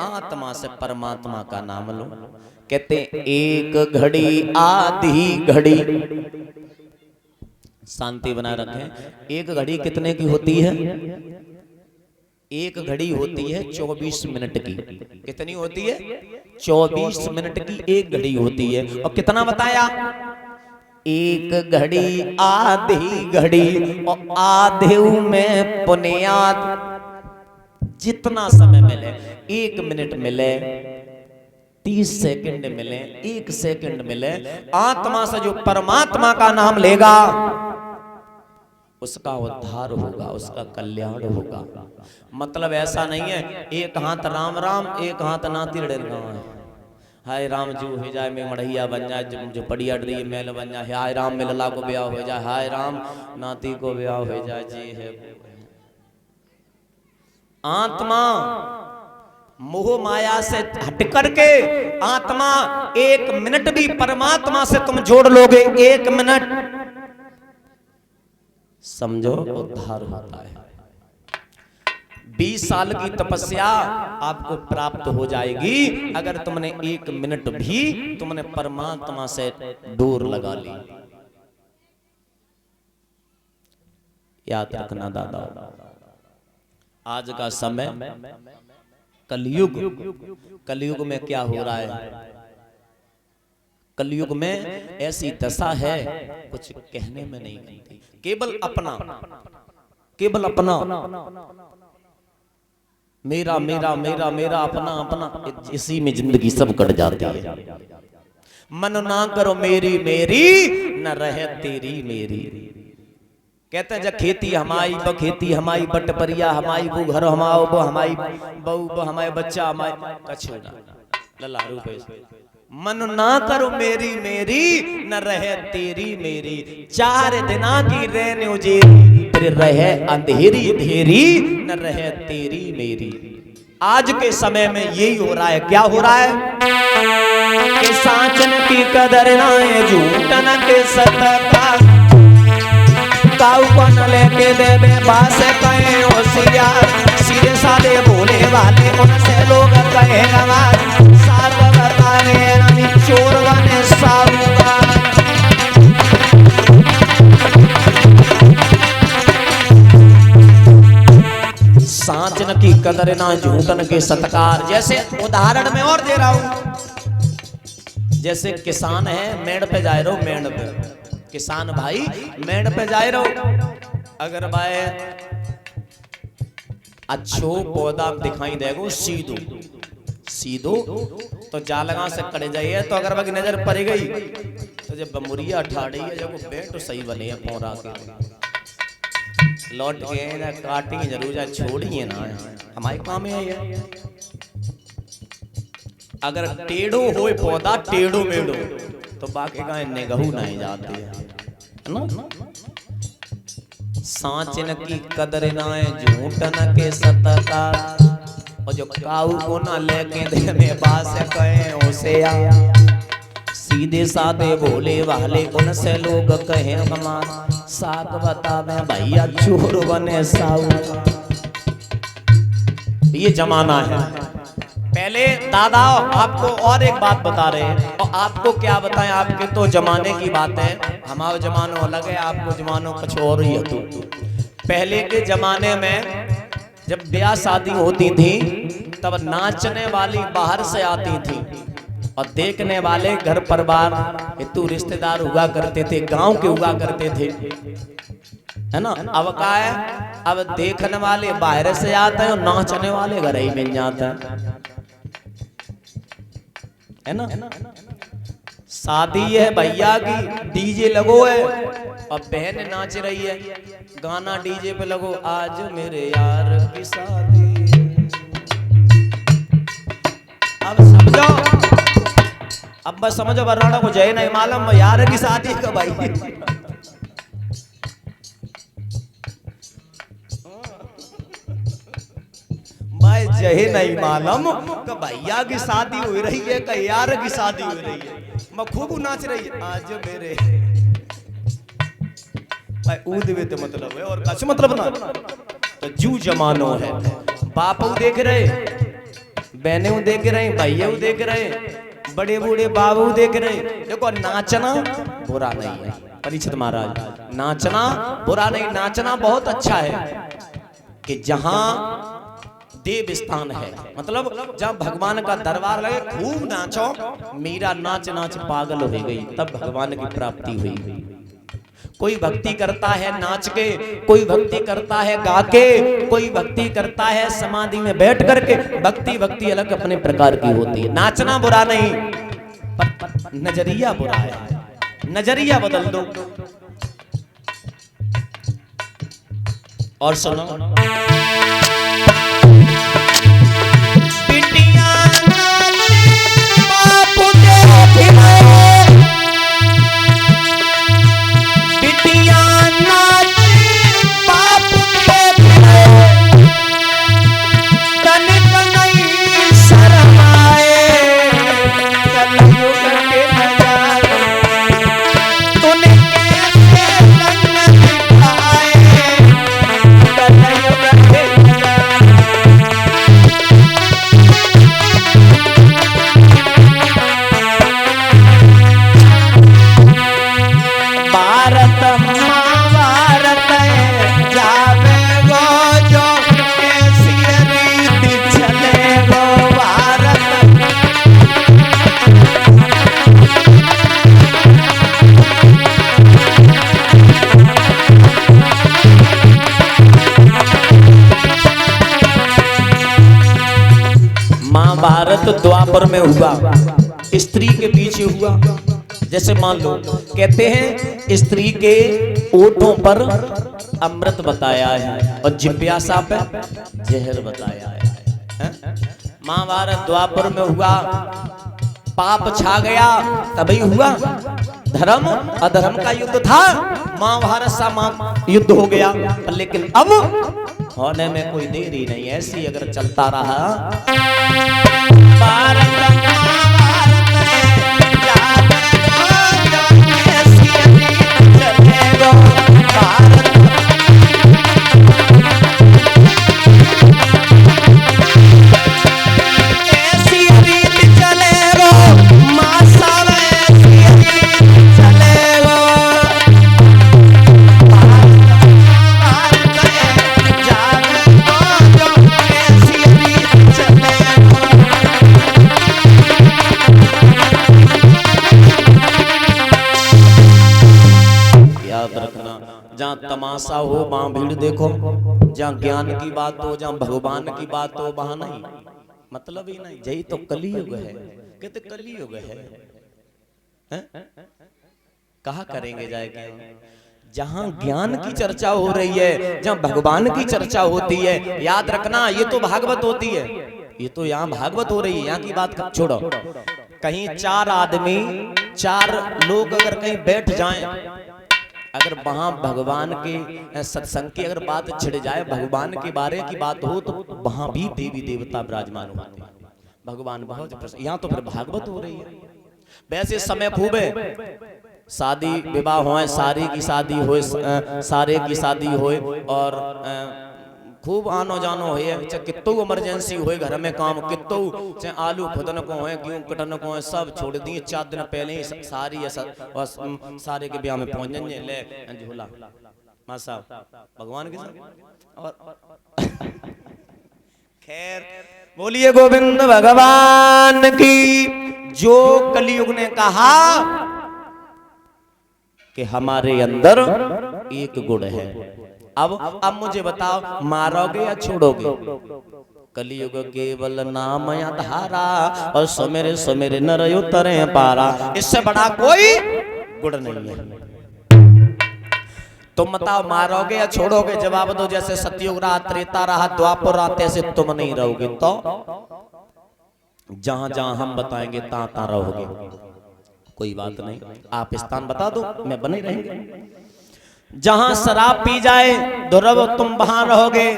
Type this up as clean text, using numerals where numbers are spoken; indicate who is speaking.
Speaker 1: आत्मा से परमात्मा का नाम लो। कहते एक घड़ी आधी घड़ी, शांति बनाए रखें। एक घड़ी कितने की होती है? एक घड़ी होती है 24 मिनट की। कितनी होती है? 24 मिनट की एक घड़ी होती है। और कितना बताया? एक घड़ी आधी घड़ी, और आधे में पुण्यात जितना समय मिले, 1 मिनट मिले, 30 सेकंड मिले, 1 सेकंड मिले, आत्मा से जो परमात्मा का नाम लेगा उसका उद्धार होगा, उसका कल्याण होगा। मतलब ऐसा नहीं है एक हाथ राम राम एक हाथ नाती गाँव है। हाय राम जो हो जाए मैं मढ़ैया बन जाए, जो पड़िया डरी मेल बन जाए। हाय राम में लला को ब्याह हो जाए, हाय राम नाती को ब्याह हो जाए। जी है आत्मा मोह माया से हट करके, आत्मा 1 मिनट भी परमात्मा से तुम जोड़ लोगे, 1 मिनट, समझो उद्धार होता है। 20 साल की तपस्या आपको प्राप्त हो जाएगी अगर तुमने 1 मिनट भी तुमने परमात्मा से डोर लगा ली। याद रखना दादा, आज का समय कलयुग, कलयुग में क्या हो रहा है? कलयुग में ऐसी दशा है कुछ कहने में नहीं बनती। केवल अपना, केवल अपना, मेरा मेरा मेरा मेरा, अपना अपना, इसी में जिंदगी सब कट जाती है। मन ना करो मेरी मेरी, न रहे तेरी मेरी। कहते हैं जब खेती हमारी ब खेती हमारी, बट परिया हमारी, वो घर हमाओ वो हमारी, बहू हमारे बच्चा हमारे, कछु ना लला रूपे। मन ना करो मेरी मेरी, न रहे तेरी मेरी। 4 दिना की रहने उजेरी, फिर रहे अंधेरी धेरी, न रहे तेरी मेरी। आज के समय में यही हो रहा है। क्या हो रहा है? कि साचन की कदर ना है, झूठन के सतका, काऊ को न लेके देवे बास कहे होशियार। सीधे साधे बोले वाले उनसे लोग कहे गवार, साथ बताने ननी चोर बने साहूकार। साचन की कदर ना, झूठन के सत्कार। जैसे उदाहरण में और दे रहा हूं, जैसे किसान है, मेड़ पे जाए रहो, मेड़ पे किसान भाई मेड़ पे जाए रहो, अगर भाई अच्छो पौधा दिखाई देगो सीधो सीधो, तो जालगा से कड़े जाइए। तो अगर बाकी नजर पड़ गई तो जब बमुरिया ठाड़ी है, जब वो बेट तो सही बने है, पौरा के लौट के ना काटेंगे जरूर, जा छोड़िए ना, हमारे काम है ये। अगर टेढ़ो होए पौधा, टेढ़ो मेढ़ो, तो बाकी का निगहू नहीं जाती है ना। साचन की कदर ना है, झूठन के सत्कार। और जो काऊ को ना लेके दे में बास कहे उसे आ, सीधे साधे भोले वाले उनसे लोग कहे कमान। साग बतावे भैया चोर बने साऊ। ये जमाना है। पहले दादा आपको और एक बात बता रहे हैं, और आपको क्या बताएं, आपके तो जमाने की बात है, हमारा जमाना अलग है, आपको जमाना कुछ और ही है। तो पहले के जमाने में जब ब्याह शादी होती थी तब नाचने वाली बाहर से आती थी, और देखने वाले घर परिवार हेतु रिश्तेदार हुआ करते थे, गांव के हुआ करते थे, है ना। अब क्या है, अब देखने वाले बाहर से आते हैं और नाचने वाले घर ही मिल जाते हैं, है ना। शादी है भैया की, डीजे लगो है और बहन नाच रही है, गाना डीजे पे लगो, आज मेरे यार की शादी। अब समझो, अब बस समझो, वरना को जय नहीं मालूम यार की शादी का भाई। भाई जय नहीं मालूम कि भैया की शादी हो रही है, कि यार की शादी हो रही है, मैं खूब नाच रही है, आज मेरे भाई ऊद में तो मतलब है, और कछ मतलब ना। तो जू जमानो है, बापू देख रहे बहने देख रहे, भैया देख रहे, बड़े बूढ़े बाबू देख रहे। देखो नाचना बुरा नहीं है परीक्षित महाराज, नाचना बुरा नहीं, नाचना बहुत अच्छा है कि जहां देव स्थान है, मतलब जब भगवान का दरबार लगे खूब नाचो। मीरा नाच नाच पागल हो गई, तब भगवान की प्राप्ति हुई। कोई भक्ति करता है नाच के, कोई भक्ति करता है गा के, कोई भक्ति करता है समाधि में बैठ करके। भक्ति भक्ति अलग अपने प्रकार की होती है। नाचना बुरा नहीं, पर नजरिया बुरा है, नजरिया बदल दो। और सुनो, महाभारत द्वापर में हुआ, स्त्री के पीछे हुआ। जैसे मान लो कहते हैं स्त्री के ओठों पर अमृत बताया है और जिज्ञासा पे जहर बताया है। महाभारत द्वापर में हुआ, पाप छा गया तभी हुआ। धर्म अधर्म का युद्ध था, महाभारत सा युद्ध हो गया। लेकिन अब होने में कोई देरी नहीं, ऐसी अगर चलता रहा जहाँ तमाशा हो वहां भीड़ देखो, जहाँ ज्ञान की बात हो, जहाँ भगवान की बात हो वहां नहीं, मतलब ही नहीं। यही तो कलियुग है, कहते कलियुग है। कहा करेंगे जाएगा जहाँ ज्ञान की चर्चा हो रही है, जहाँ भगवान की चर्चा होती है। याद रखना ये तो भागवत होती है, ये तो यहाँ भागवत हो रही है, यहाँ की बात छोड़ो। कहीं चार आदमी, चार लोग अगर कहीं बैठ जाएं, अगर वहां भगवान के सत्संग की अगर बात छिड़ जाए, भगवान के बारे की बात हो, तो वहां भी देवी देवता विराजमान होते हैं। भगवान बहुत प्रसन्न। यहाँ तो फिर भागवत हो रही है। वैसे समय खूब है, शादी विवाह हो, सारी की शादी हो, सारे की शादी हो, और खूब आनो जानो हो, चाहे कितो इमरजेंसी हो घर में काम, कितो चाहे आलू खुदन को हो, गेहूं कटन को हो, सब छोड़ दिए। 4 दिन पहले ही सारी सारे के ब्याह में पहुंच जाएंगे। ले झूला मां साहब भगवान के साथ। और खैर बोलिए गोविंद भगवान की। जो कलियुग ने कहा कि हमारे अंदर एक गुण है। अब मुझे बताओ, मारोगे या छोड़ोगे? कलियुग केवल नाम आधारा, और सुमेरे सुमेरे नर उतरे पारा। इससे बड़ा कोई गुण नहीं है। तुम बताओ, मारोगे या छोड़ोगे? जवाब दो। जैसे सतयुग रहा, त्रेता रहा, द्वापर रहा, तैसे तुम नहीं रहोगे। तो जहां जहां हम बताएंगे तहां तहां रहोगे, कोई बात नहीं। आप स्थान बता दो, मैं बने रहेंगे। जहां शराब पी जाए दुर्लभ तुम वहां रहोगे,